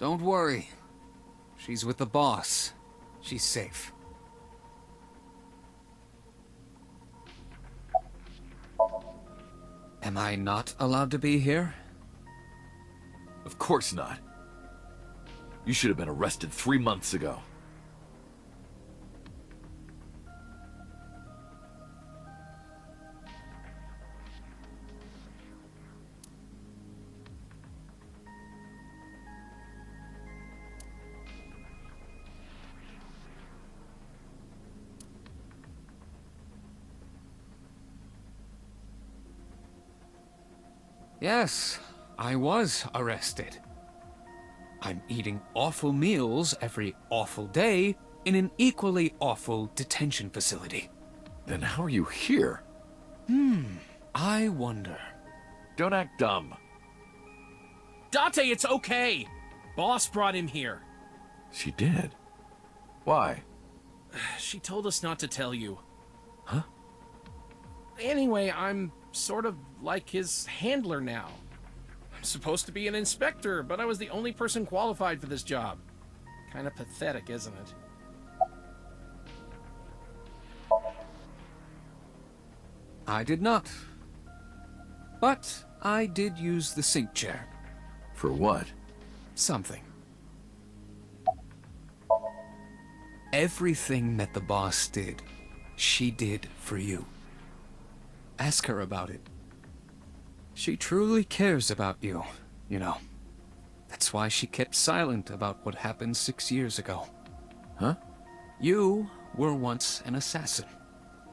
Don't worry. She's with the boss. She's safe. Am I not allowed to be here? Of course not. You should have been arrested 3 months ago. Yes, I was arrested. I'm eating awful meals every awful day in an equally awful detention facility. Then how are you here? I wonder. Don't act dumb. Date, it's okay! Boss brought him here. She did. Why? She told us not to tell you. Huh? Anyway, I'm sort of like his handler now. I'm supposed to be an inspector, but I was the only person qualified for this job. Kind of pathetic, isn't it? I did not. But I did use the sink chair. For what? Something. Everything that the boss did, she did for you. Ask her about it. She truly cares about you, you know. That's why she kept silent about what happened 6 years ago. Huh? You were once an assassin.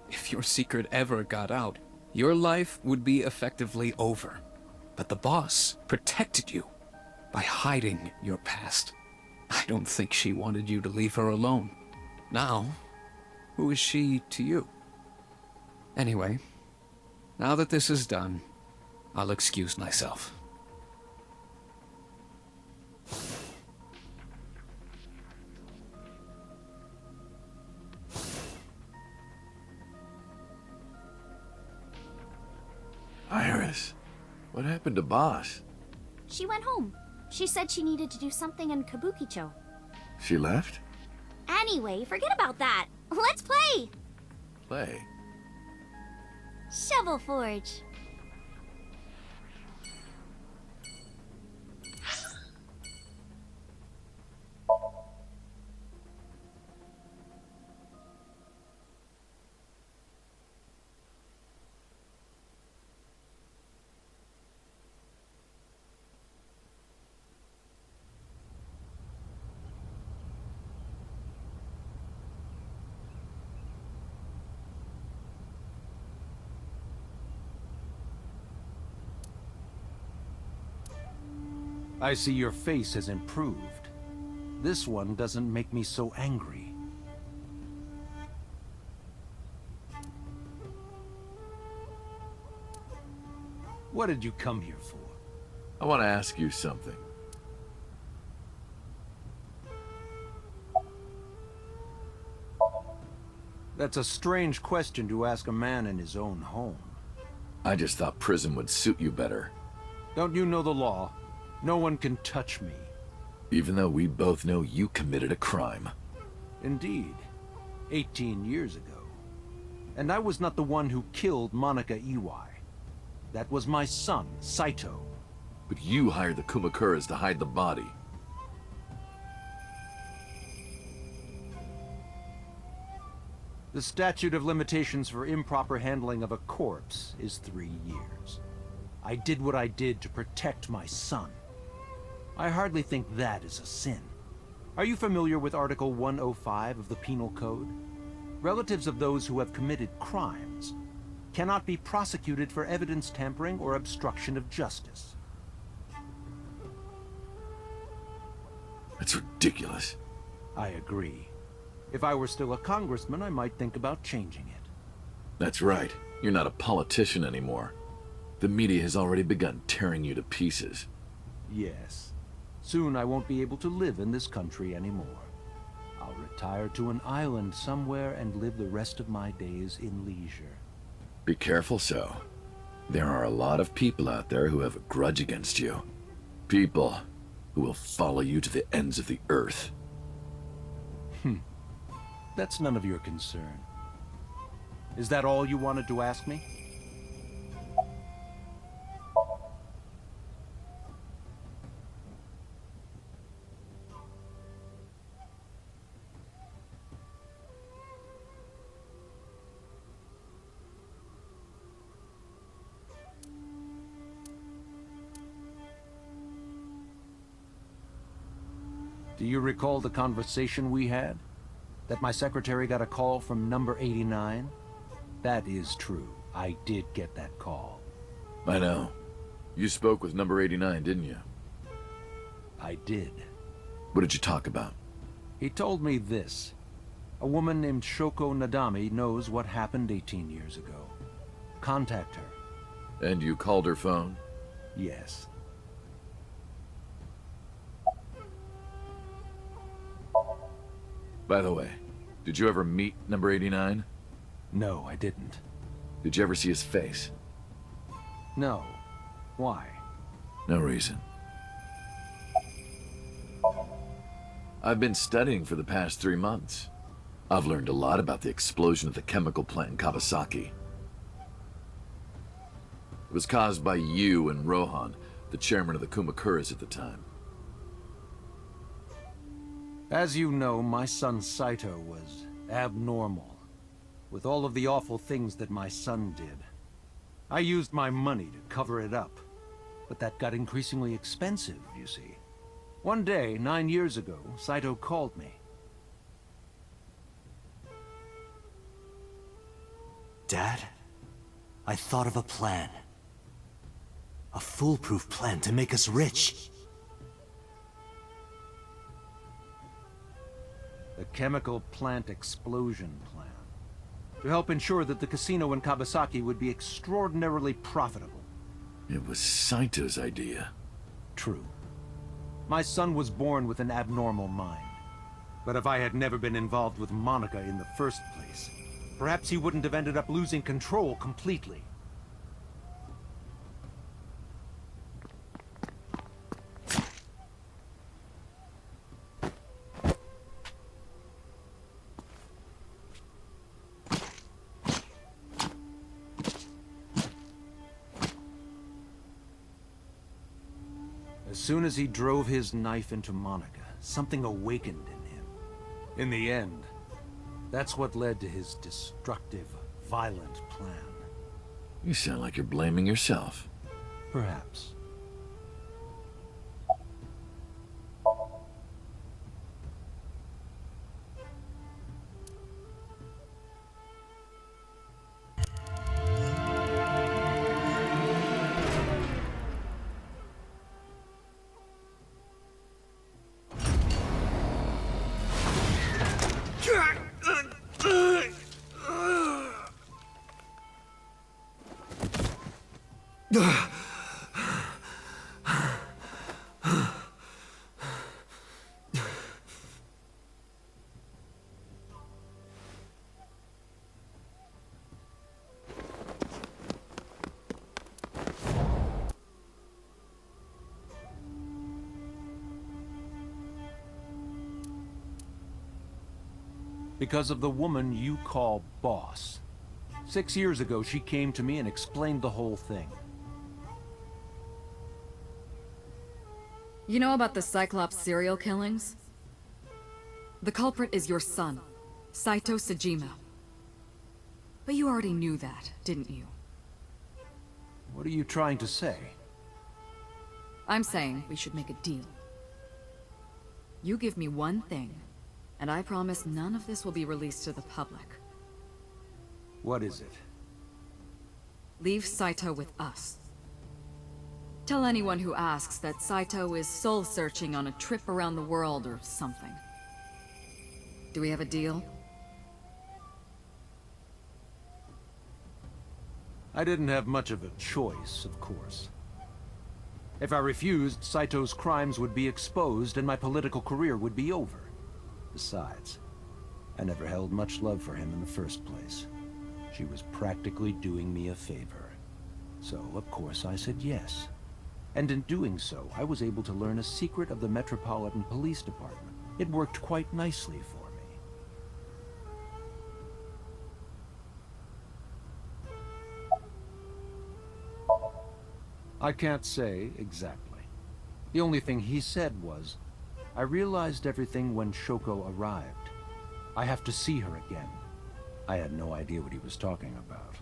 If your secret ever got out, your life would be effectively over. But the boss protected you by hiding your past. I don't think she wanted you to leave her alone. Now, who is she to you? Anyway, now that this is done, I'll excuse myself. Iris, what happened to Boss? She went home. She said she needed to do something in Kabukicho. She left? Anyway, forget about that. Let's play! Play. Shovel Forge. I see your face has improved. This one doesn't make me so angry. What did you come here for? I want to ask you something. That's a strange question to ask a man in his own home. I just thought prison would suit you better. Don't you know the law? No one can touch me. Even though we both know you committed a crime. Indeed. 18 years ago. And I was not the one who killed Monica Iwai. That was my son, Saito. But you hired the Kumakuras to hide the body. The statute of limitations for improper handling of a corpse is 3 years. I did what I did to protect my son. I hardly think that is a sin. Are you familiar with Article 105 of the Penal Code? Relatives of those who have committed crimes cannot be prosecuted for evidence tampering or obstruction of justice. That's ridiculous. I agree. If I were still a congressman, I might think about changing it. That's right. You're not a politician anymore. The media has already begun tearing you to pieces. Yes. Soon I won't be able to live in this country anymore. I'll retire to an island somewhere and live the rest of my days in leisure. Be careful, so. There are a lot of people out there who have a grudge against you. People who will follow you to the ends of the earth. That's none of your concern. Is that all you wanted to ask me? Do you recall the conversation we had? That my secretary got a call from number 89? That is true. I did get that call. I know. You spoke with number 89, didn't you? I did. What did you talk about? He told me this. A woman named Shoko Nadami knows what happened 18 years ago. Contact her. And you called her phone? Yes. By the way, did you ever meet number 89? No, I didn't. Did you ever see his face? No. Why? No reason. I've been studying for the past 3 months. I've learned a lot about the explosion at the chemical plant in Kawasaki. It was caused by you and Rohan, the chairman of the Kumakuras at the time. As you know, my son Saito was abnormal. With all of the awful things that my son did. I used my money to cover it up. But that got increasingly expensive, you see. One day, 9 years ago, Saito called me. Dad, I thought of a plan. A foolproof plan to make us rich. The chemical plant explosion plan. To help ensure that the casino in Kawasaki would be extraordinarily profitable. It was Saito's idea. True. My son was born with an abnormal mind. But if I had never been involved with Monica in the first place, perhaps he wouldn't have ended up losing control completely. As soon as he drove his knife into Monica, something awakened in him. In the end, that's what led to his destructive, violent plan. You sound like you're blaming yourself. Perhaps. Because of the woman you call boss. 6 years ago, she came to me and explained the whole thing. You know about the Cyclops serial killings? The culprit is your son, Saito Sejima. But you already knew that, didn't you? What are you trying to say? I'm saying we should make a deal. You give me one thing, and I promise none of this will be released to the public. What is it? Leave Saito with us. Tell anyone who asks that Saito is soul-searching on a trip around the world or something. Do we have a deal? I didn't have much of a choice, of course. If I refused, Saito's crimes would be exposed and my political career would be over. Besides, I never held much love for him in the first place. She was practically doing me a favor. So, of course, I said yes. And in doing so, I was able to learn a secret of the Metropolitan Police Department. It worked quite nicely for me. I can't say exactly. The only thing he said was, I realized everything when Shoko arrived. I have to see her again. I had no idea what he was talking about.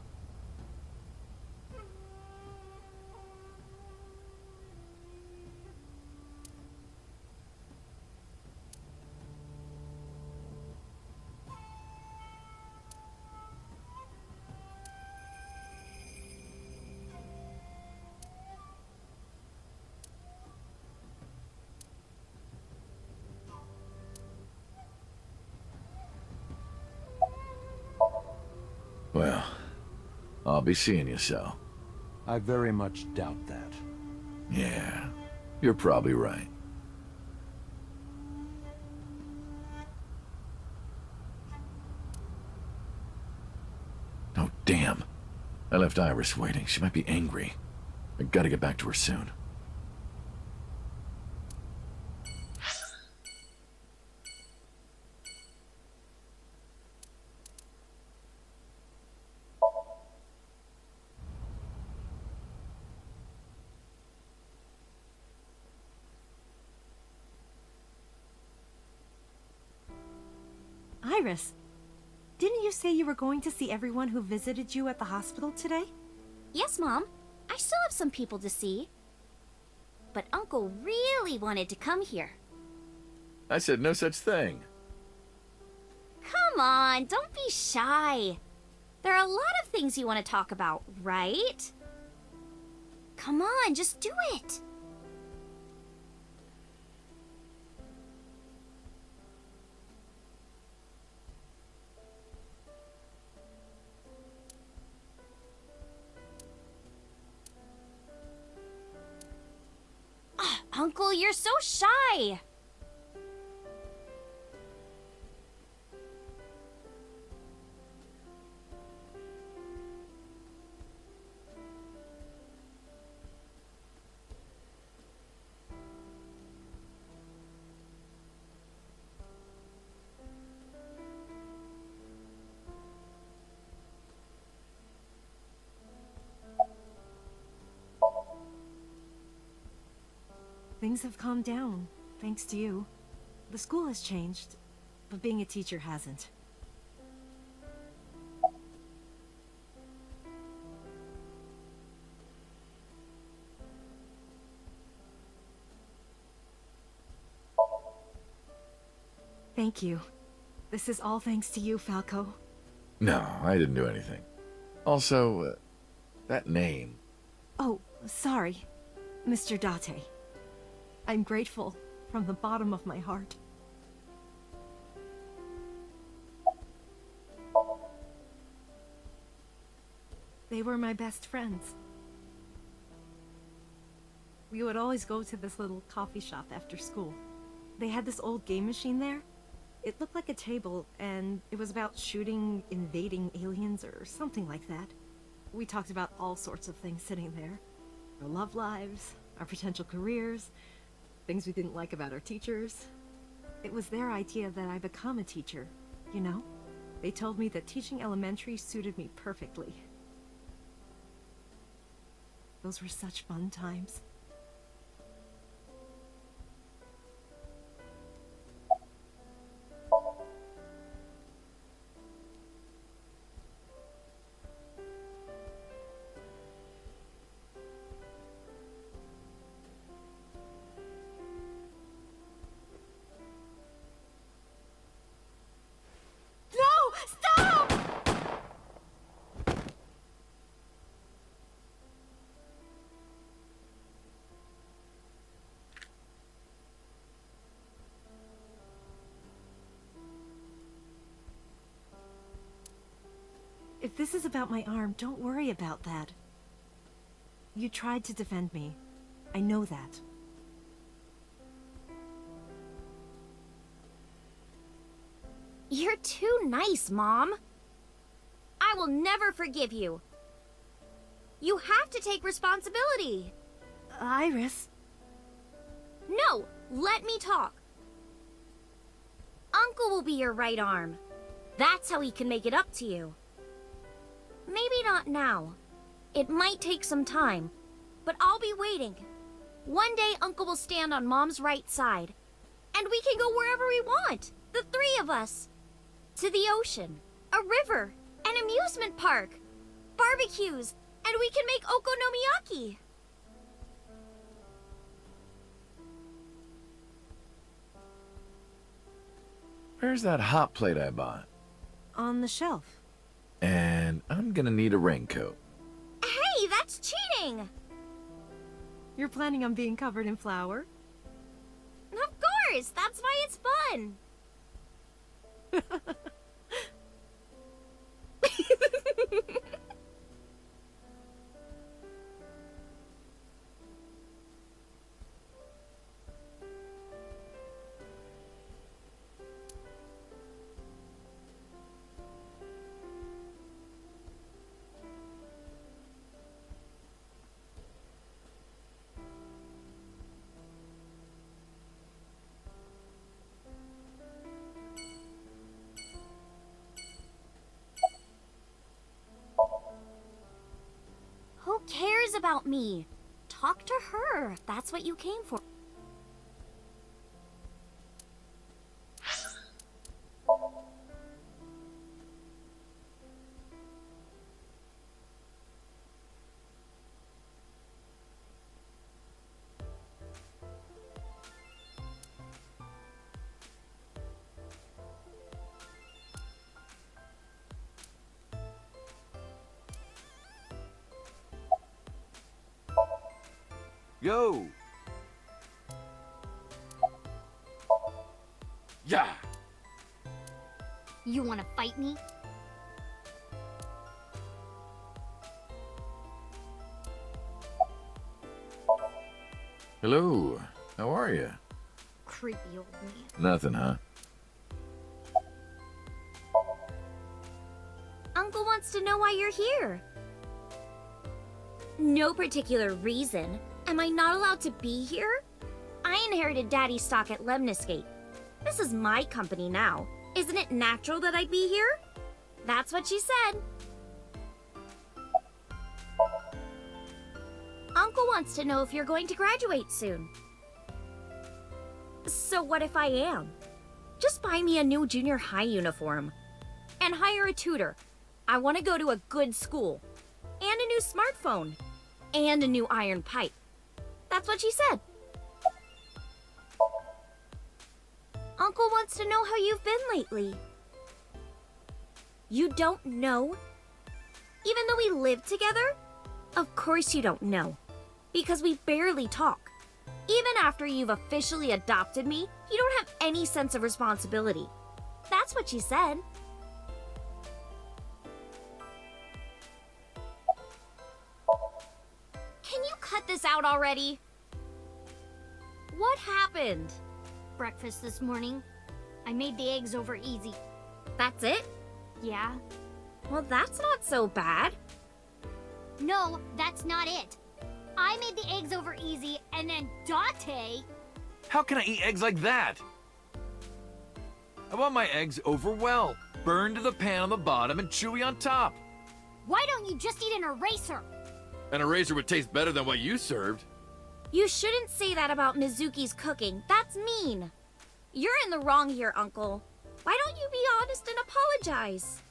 Well, I'll be seeing you, so. I very much doubt that. Yeah, you're probably right. Oh, damn. I left Iris waiting. She might be angry. I gotta get back to her soon. Iris, didn't you say you were going to see everyone who visited you at the hospital today? Yes, Mom. I still have some people to see. But Uncle really wanted to come here. I said no such thing. Come on, don't be shy. There are a lot of things you want to talk about, right? Come on, just do it. Uncle, you're so shy. Things have calmed down, thanks to you. The school has changed, but being a teacher hasn't. Thank you. This is all thanks to you, Falco. No, I didn't do anything. Also, that name. Oh, sorry, Mr. Date. I'm grateful from the bottom of my heart. They were my best friends. We would always go to this little coffee shop after school. They had this old game machine there. It looked like a table, and it was about shooting invading aliens or something like that. We talked about all sorts of things sitting there. Our love lives, our potential careers, things we didn't like about our teachers. It was their idea that I become a teacher, you know? They told me that teaching elementary suited me perfectly. Those were such fun times. If this is about my arm, don't worry about that. You tried to defend me. I know that. You're too nice, Mom. I will never forgive you. You have to take responsibility. Iris. No, let me talk. Uncle will be your right arm. That's how he can make it up to you. Maybe not now. It might take some time, but I'll be waiting. One day, Uncle will stand on Mom's right side, and we can go wherever we want, the three of us. To the ocean, a river, an amusement park, barbecues, and we can make okonomiyaki. Where's that hot plate I bought? On the shelf. And I'm gonna need a raincoat. Hey, that's cheating! You're planning on being covered in flour? Of course, that's why it's fun. Who cares about me? Talk to her. That's what you came for. Yo! Yeah! You want to fight me? Hello. How are you? Creepy old man. Nothing, huh? Uncle wants to know why you're here. No particular reason. Am I not allowed to be here? I inherited Daddy's stock at Lemniscate. This is my company now. Isn't it natural that I'd be here? That's what she said. Uncle wants to know if you're going to graduate soon. So what if I am? Just buy me a new junior high uniform. And hire a tutor. I want to go to a good school. And a new smartphone. And a new iron pipe. That's what she said. Uncle wants to know how you've been lately. You don't know? Even though we live together? Of course you don't know. Because we barely talk. Even after you've officially adopted me, you don't have any sense of responsibility. That's what she said. Can you cut this out already? What happened? Breakfast this morning. I made the eggs over easy. That's it? Yeah? Well, that's not so bad. No, that's not it. I made the eggs over easy, and then Date... How can I eat eggs like that? I want my eggs over well. Burned to the pan on the bottom and chewy on top. Why don't you just eat an eraser? An eraser would taste better than what you served. You shouldn't say that about Mizuki's cooking. That's mean. You're in the wrong here, Uncle. Why don't you be honest and apologize?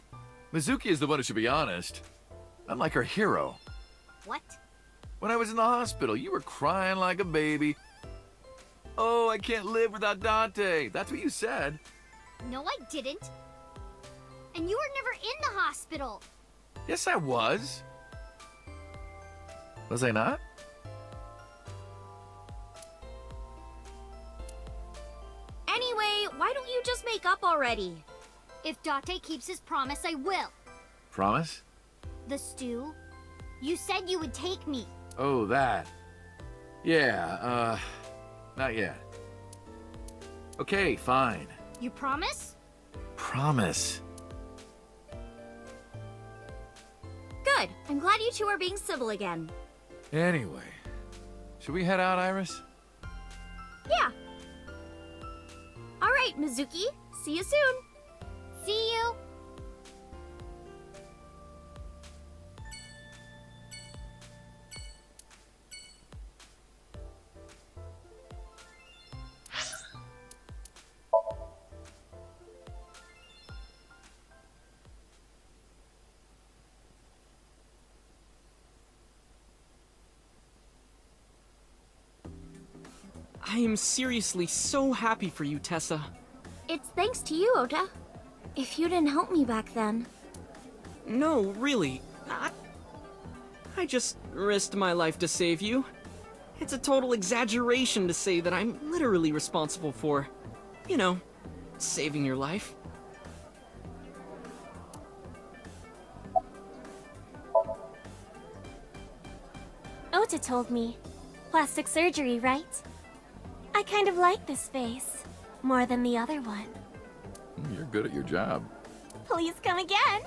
Mizuki is the one who should be honest. I'm like her hero. What? When I was in the hospital, you were crying like a baby. Oh, I can't live without Dante. That's what you said. No, I didn't. And you were never in the hospital. Yes, I was. Was I not? Anyway, why don't you just make up already? If Date keeps his promise, I will. Promise? The stew? You said you would take me. Oh, that. Yeah, not yet. Okay, fine. You promise? Promise. Good. I'm glad you two are being civil again. Anyway, Should we head out, Iris? Yeah. All right, Mizuki. See you soon. See you. I am seriously so happy for you, Tessa. It's thanks to you, Ota. If you didn't help me back then. No, really. I just risked my life to save you. It's a total exaggeration to say that I'm literally responsible for, you know, saving your life. Ota told me. Plastic surgery, right? I kind of like this face. More than the other one. You're good at your job. Please come again.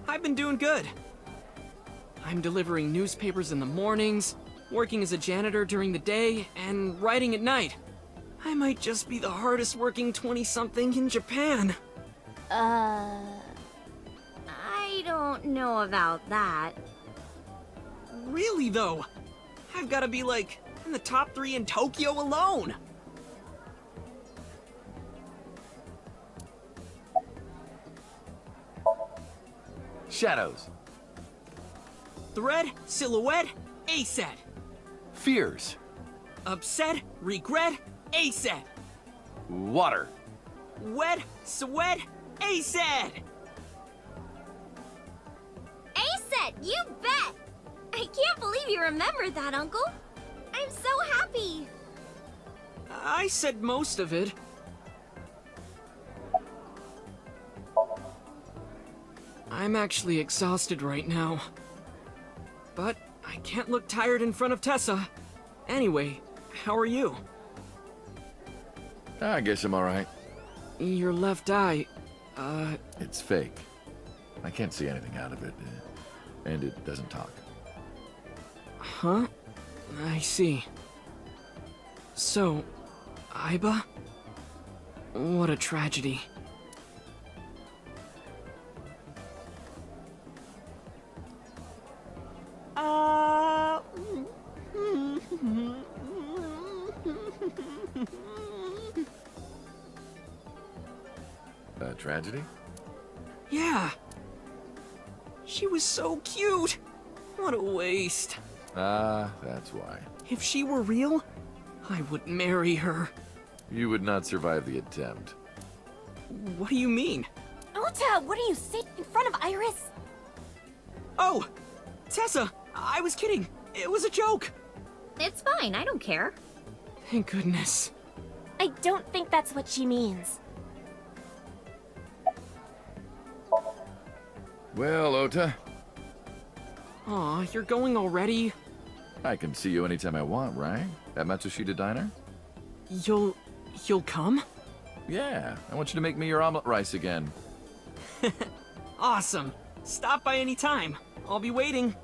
I've been doing good. I'm delivering newspapers in the mornings, working as a janitor during the day, and writing at night. I might just be the hardest working 20-something in Japan. I don't know about that. Really, though? I've got to be, like, in the top 3 in Tokyo alone! Shadows. Thread, silhouette, A-set. Fears. Upset, regret, A-set. Water. Wed, sweat, A-set. A-set, you bet! I can't believe you remembered that, Uncle. I'm so happy. I said most of it. I'm actually exhausted right now. But I can't look tired in front of Tessa. Anyway, how are you? I guess I'm alright. Your left eye, It's fake. I can't see anything out of it. And it doesn't talk. huh? I see. So, Aiba? What a tragedy. A tragedy? Yeah. She was so cute. What a waste. Ah, that's why. If she were real, I would marry her. You would not survive the attempt. What do you mean? Ota, what are you saying in front of Iris? Oh! Tessa! I was kidding! It was a joke! It's fine, I don't care. Thank goodness. I don't think that's what she means. Well, Ota, Aw, you're going already? I can see you anytime I want, right? At Matsushita Diner? You'll come? Yeah, I want you to make me your omelet rice again. Awesome. Stop by any time. I'll be waiting.